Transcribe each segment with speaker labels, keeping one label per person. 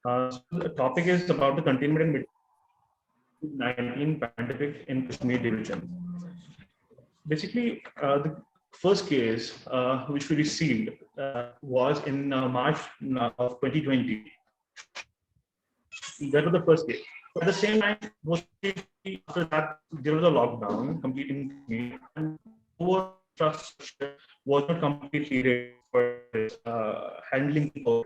Speaker 1: So the topic is about the containment and COVID-19 pandemic in Kashmir division. Basically, the first case which we received was in March of 2020. That was the first case. At the same time, after that, there was a lockdown completely in Kashmir, and our infrastructure was not completely ready for handling COVID.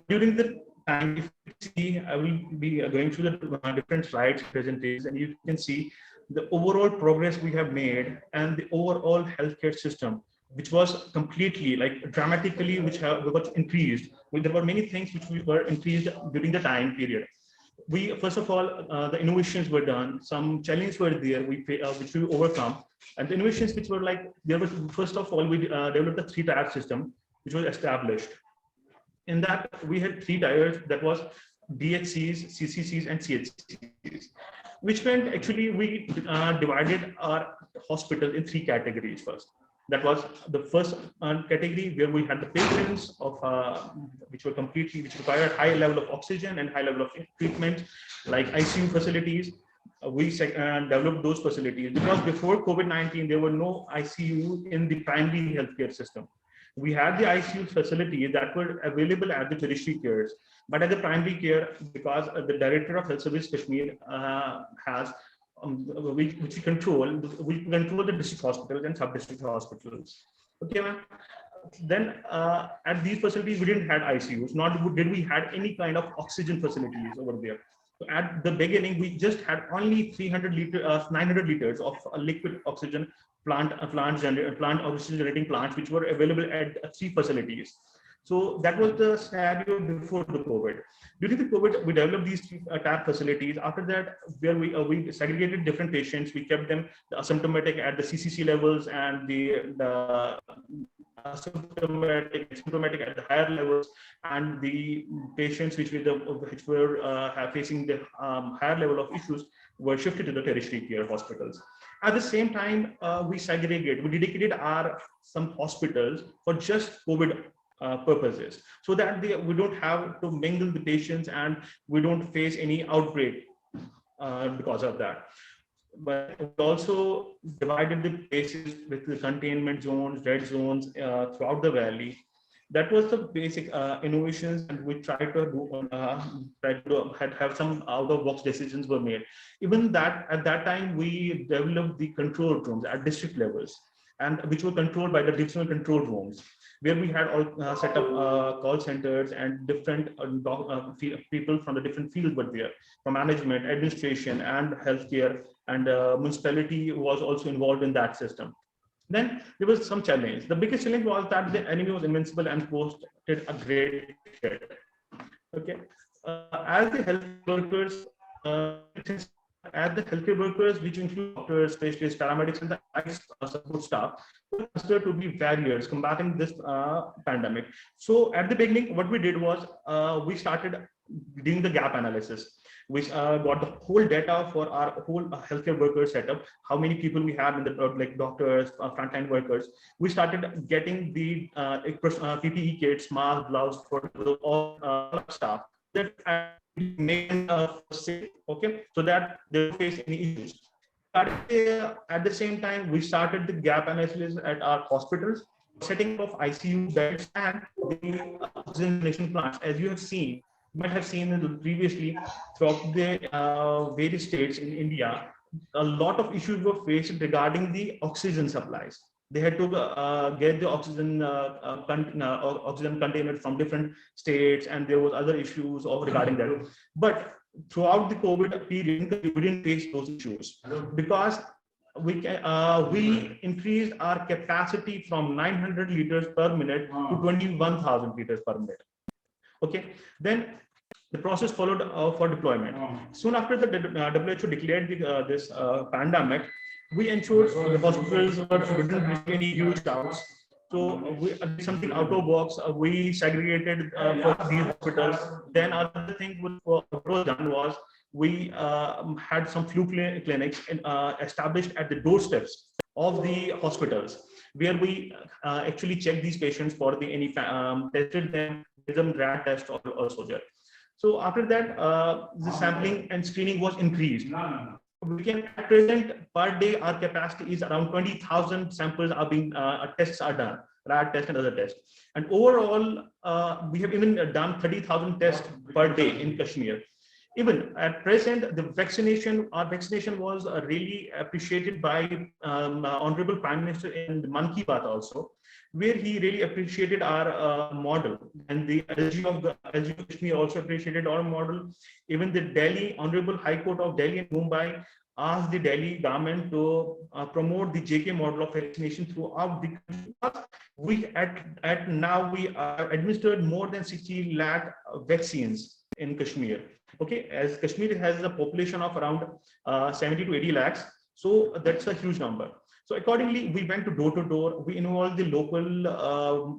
Speaker 1: During the time, if you see, I will be going through the different slides, presentations, and you can see the overall progress we have made and the overall healthcare system, which was completely, like dramatically, which was increased. There were many things which we were increased during the time period. We first of all, the innovations were done. Some challenges were there, which we overcome, and the innovations which were like there was, first of all, we developed a three-tier system which was established. In that, we had three tiers, that was DHCs, CCCs, and CHCs, which meant actually we divided our hospital in three categories first. That was the first category where we had the patients of which required high level of oxygen and high level of treatment, like ICU facilities. We developed those facilities because before COVID-19 there were no ICU in the primary healthcare system. We had the ICU facilities that were available at the tertiary cares, but at the primary care, because the Director of Health Service Kashmir has which we control the district hospitals and sub-district hospitals. Okay, ma'am. Then at these facilities, we didn't have ICUs, nor did we had any kind of oxygen facilities over there. So at the beginning, we just had only 900 liters of liquid oxygen plant oxygen generating plants, which were available at three facilities. So that was the scenario before the COVID. During the COVID, we developed these TAP facilities. After that, where we segregated different patients, we kept them the asymptomatic at the CCC levels and the symptomatic at the higher levels, and the patients which were facing the higher level of issues were shifted to the tertiary care hospitals. At the same time, we dedicated some hospitals for just COVID purposes, so that we don't have to mingle the patients and we don't face any outbreak because of that. But we also divided the places with the containment zones, red zones throughout the valley. That was the basic innovations, and we tried to have some out-of-box decisions were made. Even that at that time, we developed the control rooms at district levels, and which were controlled by the divisional control rooms, where we had all set up call centers, and different people from the different fields were there, from management, administration, and healthcare, and municipality was also involved in that system. Then there was some challenge. The biggest challenge was that the enemy was invincible and posted a great threat. Okay, as the health workers, which include doctors, specialists, paramedics, and the support staff, were considered to be barriers combating this pandemic. So at the beginning, what we did was we started doing the gap analysis. We got the whole data for our whole healthcare worker setup, how many people we have in the like doctors, frontline workers. We started getting the PPE kits, masks, gloves for all staff, that make them safe, okay, so that they don't face any issues. At the same time, we started the gap analysis at our hospitals, setting up of ICU beds and the oxygenation plants. As you have seen, you might have seen previously throughout the various states in India, a lot of issues were faced regarding the oxygen supplies. They had to get the oxygen containers from different states, and there was other issues regarding that. But throughout the COVID period, we didn't face those issues because we increased our capacity from 900 liters per minute to 21,000 liters per minute. Okay, then the process followed for deployment. Soon after the WHO declared this pandemic, we ensured the hospitals didn't have any huge crowds. So we did something out of box. We segregated for these hospitals. Then other thing was done was we had some flu clinics established at the doorsteps of the hospitals, where we actually checked these patients for any tested them, did them rat test or soldier. So after that, the sampling and screening was increased. We can at present per day our capacity is around 20,000 samples are being tests are done, RAT test and other tests. And overall, we have even done 30,000 tests per day in Kashmir. Even at present, the vaccination, our vaccination was really appreciated by Honorable Prime Minister in Man Ki Baat also, where he really appreciated our model, and the LG of Kashmir also appreciated our model. Even the Delhi Honorable High Court of Delhi and Mumbai asked the Delhi government to promote the JK model of vaccination throughout the country. We at now we administered more than 60 lakh vaccines in Kashmir. Okay, as Kashmir has a population of around 70 to 80 lakhs, so that's a huge number. So accordingly, we went to door to door. We involved the local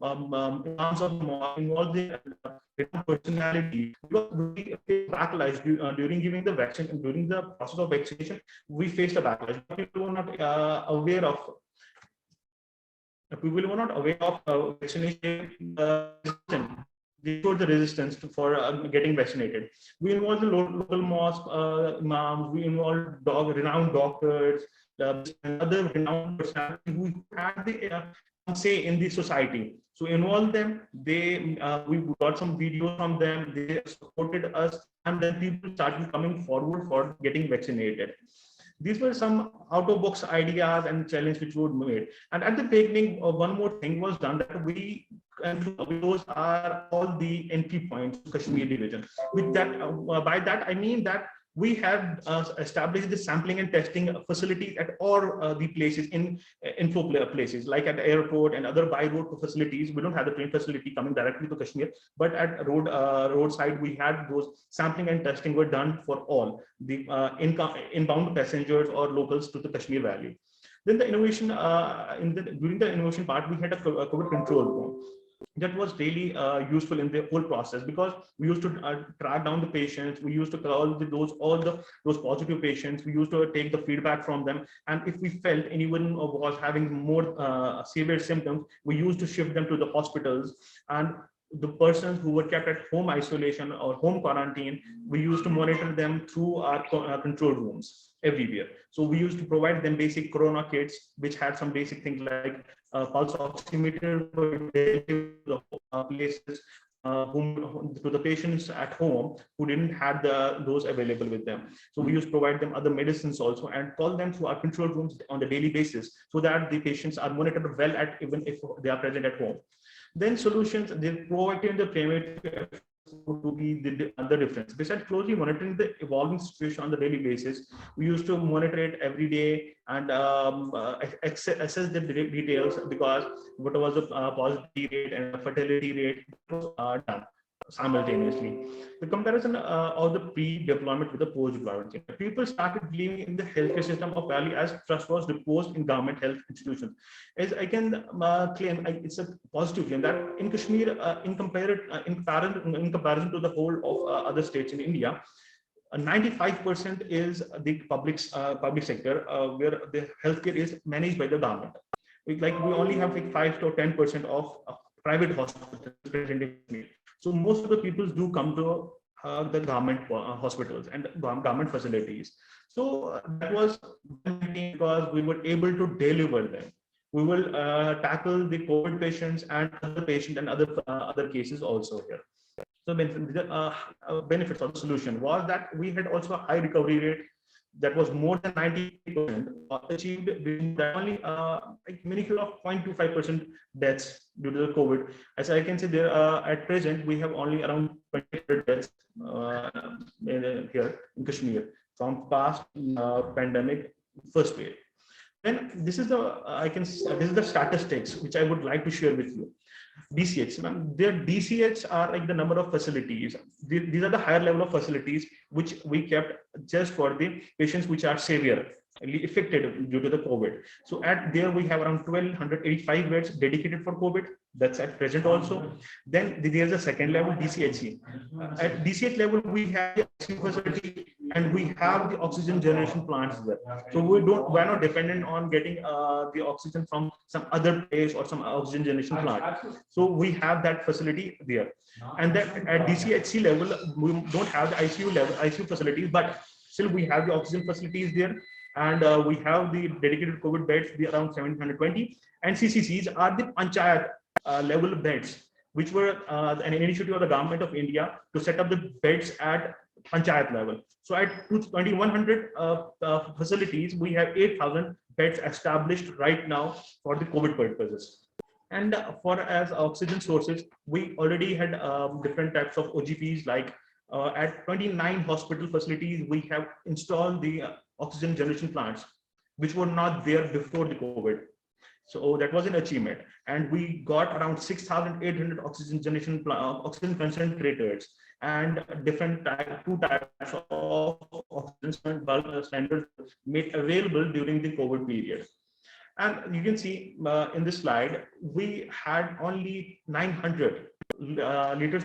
Speaker 1: imams of the mosque, involved the personality. We faced backlash during giving the vaccine and during the process of vaccination. We faced a backlash. People were not aware of. People were not aware of vaccination. They showed the resistance for getting vaccinated. We involved the local mosque imams. We involved renowned doctors. Other renowned personalities who had the say in the society. So involve them. We got some videos from them. They supported us, and then people started coming forward for getting vaccinated. These were some out-of-box ideas and challenges which were made. And at the beginning, one more thing was done, that those are all the entry points to Kashmir division. With that, by that I mean that we have established the sampling and testing facilities at all the places in info places, like at the airport and other by road facilities. We don't have the train facility coming directly to Kashmir, but at roadside we had those sampling and testing were done for all the inbound passengers or locals to the Kashmir Valley. Then the innovation during the innovation part, we had a COVID control room. That was really useful in the whole process, because we used to track down the patients. We used to call those positive patients. We used to take the feedback from them, and if we felt anyone was having more severe symptoms, we used to shift them to the hospitals. And the persons who were kept at home isolation or home quarantine, we used to monitor them through our control rooms everywhere. So we used to provide them basic corona kits, which had some basic things like pulse oximeter for the places to the patients at home who didn't have those available with them. So we used to provide them other medicines also, and call them through our control rooms on the daily basis, so that the patients are monitored well at even if they are present at home. Then solutions, they proactive the primary to be the difference. Besides closely monitoring the evolving situation on the daily basis, we used to monitor it every day and assess the details, because what was the positivity rate and fertility rate was done simultaneously. The comparison of the pre-deployment with the post-deployment. People started believing in the healthcare system of Valley as trust was reposed in government health institutions. As I can claim, it's a positive claim that in Kashmir, in comparison to the whole of other states in India, 95% is the public sector, where the healthcare is managed by the government. We only have like 5 to 10% of private hospitals present in Kashmir. So most of the people do come to the government hospitals and government facilities. So that was because we were able to deliver them. We will tackle the COVID patients and other patients and other cases also here. So the benefits of the solution was that we had also a high recovery rate that was more than 90% achieved within only minuscule of 0.25% deaths due to the COVID. As I can say, there at present we have only around 20 deaths here in Kashmir from past pandemic first wave. Then this is the statistics which I would like to share with you. DCH, their DCH are like the number of facilities. These are the higher level of facilities which we kept just for the patients which are severe affected due to the COVID. So at there we have around 1,285 beds dedicated for COVID. That's at present also. Then there's a second level DCHC. At DCH level we have the facility and we have the oxygen generation plants there. So we're not dependent on getting the oxygen from some other place or some oxygen generation plant. So we have that facility there. And then at DCHC level, we don't have the ICU facilities, but still we have the oxygen facilities there. And we have the dedicated COVID beds, around 720. And CCCs are the panchayat level beds, which were an initiative of the government of India to set up the beds at panchayat level. So at 2100 facilities, we have 8,000 beds established right now for the COVID purposes. And for as oxygen sources, we already had different types of OGPs, like at 29 hospital facilities, we have installed the oxygen generation plants, which were not there before the COVID. So that was an achievement. And we got around 6,800 oxygen generation oxygen concentrators and different two types of oxygen bulk cylinders made available during the COVID period. And you can see in this slide, we had only 900 liters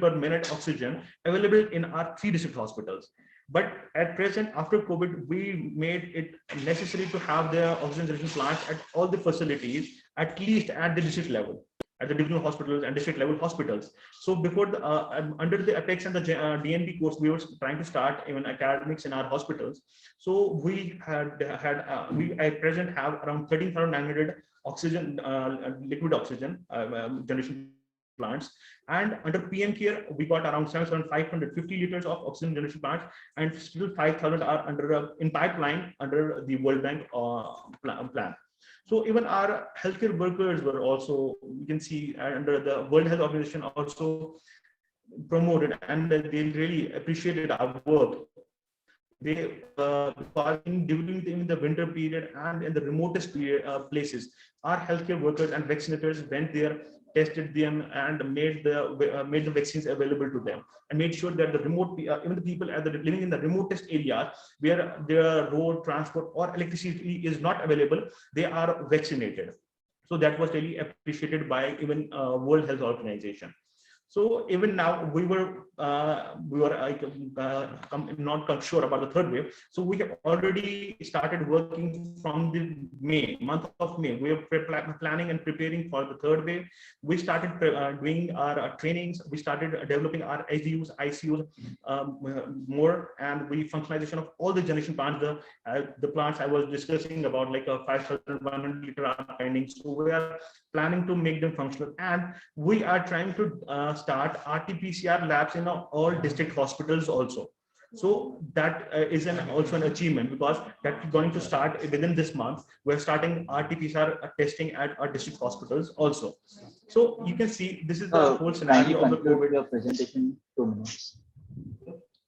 Speaker 1: per minute oxygen available in our 3 district hospitals. But at present, after COVID, we made it necessary to have the oxygen generation plants at all the facilities, at least at the district level, at the divisional hospitals and district level hospitals. So before the under the APEX and the DNB course, we were trying to start even academics in our hospitals. So we we at present have around 13,900 oxygen liquid oxygen generation plants, and under PM Care we got around 7,550 liters of oxygen generation plants, and still 5,000 are under in pipeline under the World Bank plan. So even our healthcare workers were also, you can see under the World Health Organization also promoted, and they really appreciated our work. They during the winter period and in the remotest places, our healthcare workers and vaccinators went there, tested them, and made the vaccines available to them, and made sure that the remote even the people living in the remotest areas where their road transport or electricity is not available, they are vaccinated. So that was really appreciated by even World Health Organization. So even now we were not sure about the third wave. So we have already started working from the month of May. We are planning and preparing for the third wave. We started doing our trainings. We started developing our ICUs more, and we functionalization of all the generation plants. The plants I was discussing about, like a 5,100 liter pending. So we are planning to make them functional, and we are trying to start RT-PCR labs in all district hospitals also. So that is also an achievement, because that's going to start within this month. We're starting RT-PCR testing at our district hospitals also. So you can see this is the whole scenario of the COVID.
Speaker 2: Your presentation 2 minutes.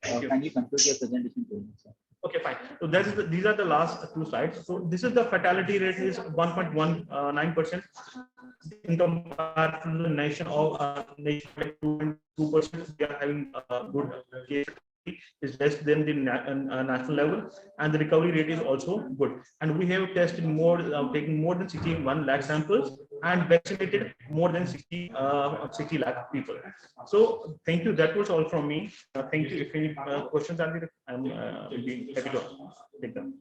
Speaker 2: Can you conclude your presentation 2 minutes?
Speaker 1: Okay, fine. So these are the last 2 slides. So this is the fatality rate is 1.19% in comparison to the nation of 2%. We are having a good case is less than the national level, and the recovery rate is also good. And we have tested taking more than 61 lakh samples and vaccinated more than 60 lakh people. So thank you. That was all from me. Thank you. If any questions are there, I'm will be happy to take them.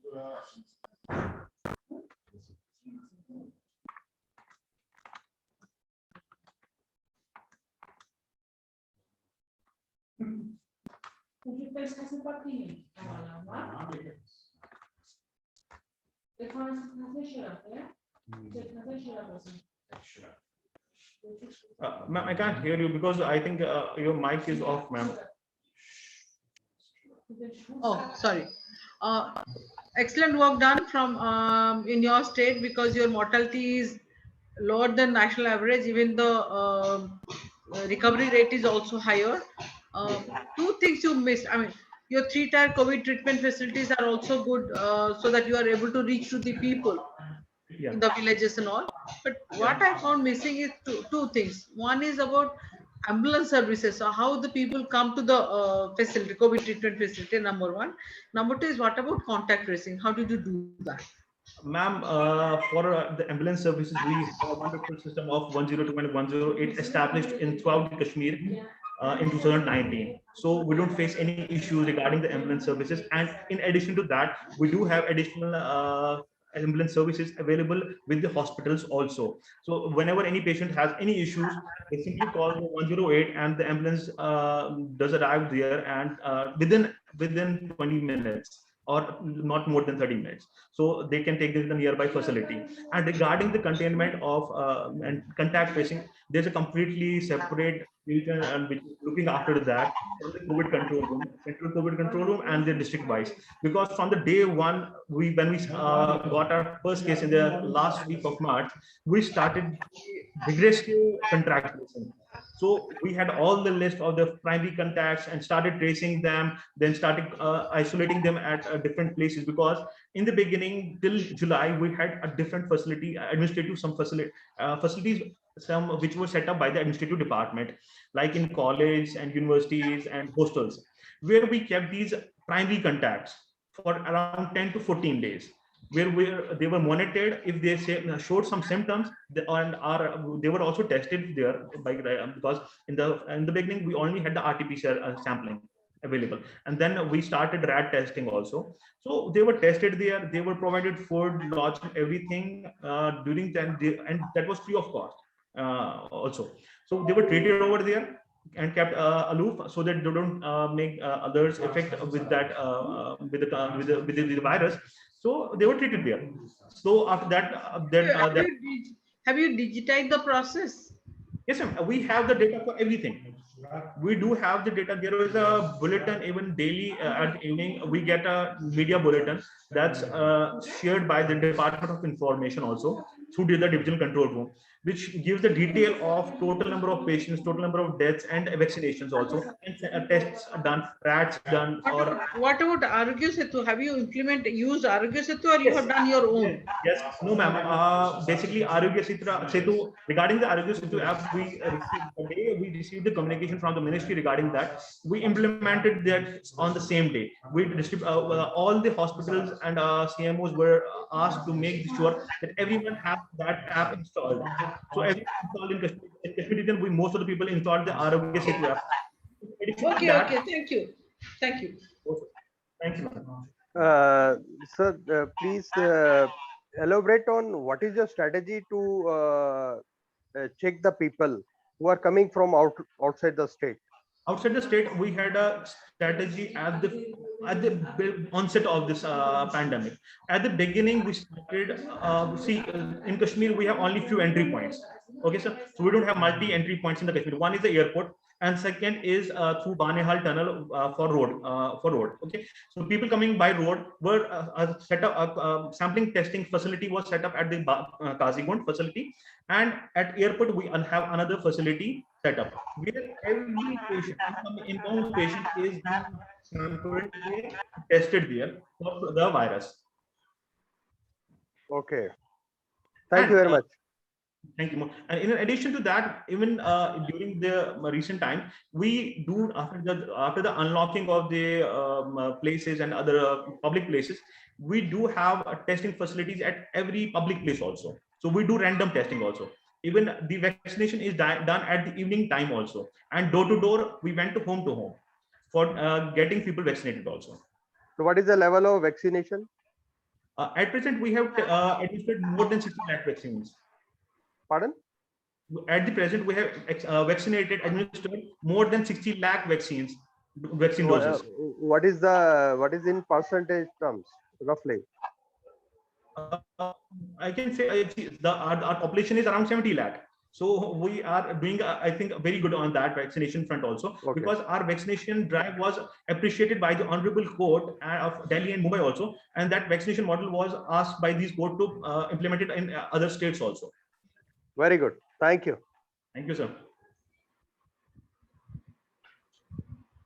Speaker 1: Ma'am, I can't hear you because I think your mic is off, ma'am.
Speaker 3: Oh, sorry. Excellent work done from in your state, because your mortality is lower than national average. Even the recovery rate is also higher. 2 things you missed. I mean, your 3-tier COVID treatment facilities are also good, so that you are able to reach to the people in the villages and all. But what I found missing is two things. One is about ambulance services, so how the people come to the facility, COVID treatment facility, number 1. Number 2 is, what about contact tracing? How did you do that?
Speaker 1: Ma'am, for the ambulance services, we have a wonderful system of 102 and 108 established in throughout Kashmir. in 2019. So we don't face any issues regarding the ambulance services. And in addition to that, we do have additional ambulance services available with the hospitals also. So whenever any patient has any issues, they simply call 108 and the ambulance does arrive there, and within 20 minutes or not more than 30 minutes. So they can take this to the nearby facility. And regarding the containment of and contact tracing, there's a completely separate division and which is looking after that from the COVID control room, central COVID control room, and the district wise. Because from the day one, when we got our first case in the last week of March, we started vigorously contact tracing. So we had all the list of the primary contacts and started tracing them, then started isolating them at different places. Because in the beginning, till July, we had a different facility, administrative, some facilities, some which were set up by the administrative department, like in college and universities and hostels, where we kept these primary contacts for around 10 to 14 days, where they were monitored. If they showed some symptoms, they were also tested there because in the beginning we only had the RT-PCR sampling available, and then we started RAT testing also. So they were tested there, they were provided food, lodge, everything during that, and that was free of cost also. So they were treated over there and kept aloof, so that they don't make others affect with that with the virus. So they were treated there. So after that,
Speaker 3: have you digitized the process?
Speaker 1: yes, ma'am, we have the data for everything. We do have the data. There is a bulletin even daily at the evening. We get a media bulletin that's shared by the Department of Information also through the divisional control room, which gives the detail of total number of patients, total number of deaths, and vaccinations also, and tests done, rats done.
Speaker 3: What about Arogya Setu? Have you used Arogya Setu, or you have done your own?
Speaker 1: Yes, no, ma'am. Basically, Arogya Setu, regarding the Arogya Setu app, we received the communication from the ministry regarding that. We implemented that on the same day. We all the hospitals and CMOs were asked to make sure that everyone has that app installed. So everyone installed in Kashmir region, most of the people installed the Arogya Setu app.
Speaker 3: Okay, thank you. Thank you.
Speaker 1: Thank you.
Speaker 4: Sir, please elaborate on what is your strategy to check the people who are coming from outside the state.
Speaker 1: Outside the state, we had a strategy at the onset of this pandemic. At the beginning, we started, in Kashmir, we have only few entry points. Okay, sir. So we don't have multi-entry points in the Kashmir. One is the airport, and second is through Banihal tunnel for road. Okay, so people coming by road were set up. Sampling testing facility was set up at the Kazigund facility, and at airport we have another facility set up where every patient, inbound patient, is tested there for the virus.
Speaker 4: Okay, thank you very much.
Speaker 1: Thank you. And in addition to that, even during the recent time, we do after the unlocking of the places and other public places, we do have testing facilities at every public place also. So we do random testing also. Even the vaccination is done at the evening time also, and door to door we went to home for getting people vaccinated also.
Speaker 4: So what is the level of vaccination?
Speaker 1: At present, we have administered more than 60 lakh vaccines.
Speaker 4: Pardon?
Speaker 1: At the present, we have administered more than 60 lakh vaccine doses.
Speaker 4: What is in percentage terms, roughly?
Speaker 1: I can say our population is around 70 lakh. So we are doing, I think, very good on that vaccination front also, because our vaccination drive was appreciated by the Honorable Court of Delhi and Mumbai also, and that vaccination model was asked by these court to implement it in other states also.
Speaker 4: Very good. Thank you.
Speaker 1: Thank you, sir.